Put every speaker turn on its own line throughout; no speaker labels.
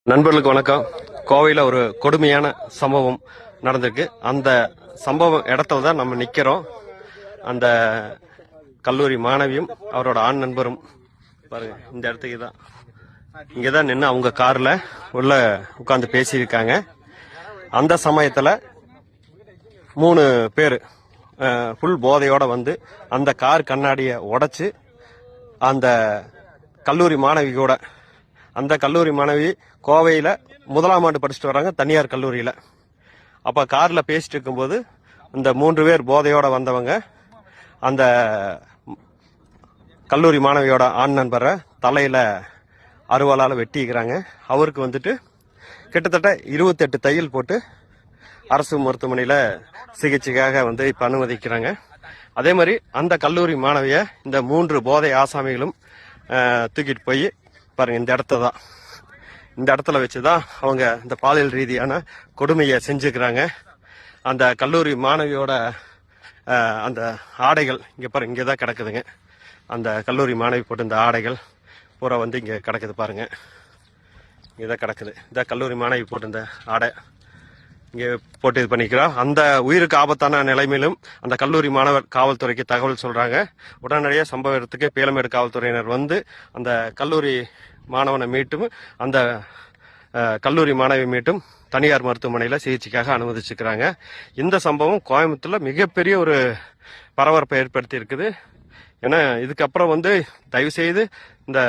நண்பர்களுக்கு வணக்கம். கோவையில் ஒரு கொடுமையான சம்பவம் நடந்திருக்கு. அந்த சம்பவம் இடத்துல தான் நம்ம நிக்கிறோம். அந்த கல்லூரி மாணவியும் அவரோட ஆண் நண்பரும் பாருங்க, இந்த இடத்துக்கு தான் இங்கதான் நின்று அவங்க கார்ல உள்ள உட்கார்ந்து பேசியிருக்காங்க. அந்த சமயத்துல 3 பேர் ஃபுல் போதையோட வந்து அந்த கார் கண்ணாடியை உடைச்சு அந்த கல்லூரி மாணவி கூட, அந்த கல்லூரி மாணவி கோவையில் 1ஆம் ஆண்டு படிச்சுட்டு வராங்க, தனியார் கல்லூரியில். அப்போ காரில் பேசிட்டு இருக்கும்போது இந்த 3 பேர் போதையோட வந்தவங்க அந்த கல்லூரி மாணவியோட ஆண் நண்பரை தலையில் அருவாளால் வெட்டிக்கிறாங்க. அவருக்கு வந்துட்டு கிட்டத்தட்ட 28 தையல் போட்டு அரசு மருத்துவமனையில் சிகிச்சைக்காக வந்து இப்போ அனுமதிக்கிறாங்க. அதே மாதிரி அந்த கல்லூரி மாணவியை இந்த 3 போதை ஆசாமிகளும் தூக்கிட்டு போய் பாருங்க, இந்த இடத்துல வச்சுதான் அவங்க இந்த பாலியல் ரீதியான கொடுமையை செஞ்சுக்கிறாங்க. அந்த கல்லூரி மாணவியோட அந்த ஆடைகள் இங்க பாருங்க, இங்கதான் கிடக்குதுங்க. அந்த கல்லூரி மாணவி போட்டு இந்த ஆடைகள் பூரா வந்து இங்க கிடக்குது பாருங்க, இங்கதான் கிடக்குது. இந்த கல்லூரி மாணவி போட்டு இந்த ஆடை இங்கே போட்டு இது பண்ணிக்கிறோம். அந்த உயிருக்கு ஆபத்தான நிலைமையிலும் அந்த கல்லூரி மாணவர் காவல்துறைக்கு தகவல் சொல்றாங்க. உடனடியாக சம்பவ இடத்துக்கு பீளமேடு காவல்துறையினர் வந்து அந்த கல்லூரி மாணவனை மீட்டும் அந்த கல்லூரி மாணவி மீட்டும் தனியார் மருத்துவமனையில் சிகிச்சைக்காக அனுமதிச்சுக்கிறாங்க. இந்த சம்பவம் கோயம்புத்தூர்ல மிகப்பெரிய ஒரு பரபரப்பை ஏற்படுத்தி இருக்குது. ஏன்னா இதுக்கப்புறம் வந்து தயவு செய்து இந்த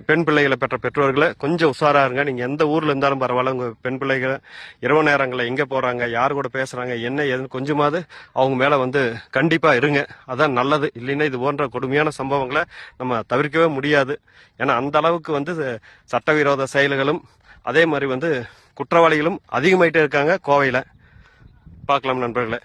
பெண் பிள்ளைகளை பெற்ற பெற்றோர்களை கொஞ்சம் உஷாரா இருங்க. நீங்க எந்த ஊர்ல இருந்தாலும் பரவாயில்ல, உங்க பெண் பிள்ளைகளை இரவு நேரங்களில் எங்க போறாங்க, யாரு கூட பேசுறாங்க, என்ன ஏதுன்னு கொஞ்சமாவது அவங்க மேல வந்து கண்டிப்பா இருங்க. அதான் நல்லது. இல்லைன்னா இது போன்ற கொடுமையான சம்பவங்களை நம்ம தவிர்க்கவே முடியாது. ஏன்னா அந்த அளவுக்கு வந்து சட்டவிரோத செயல்களும் அதே மாதிரி வந்து குற்றவாளிகளும் அதிகமாயிட்டே இருக்காங்க கோவையில. பார்க்கலாம் நண்பர்களே.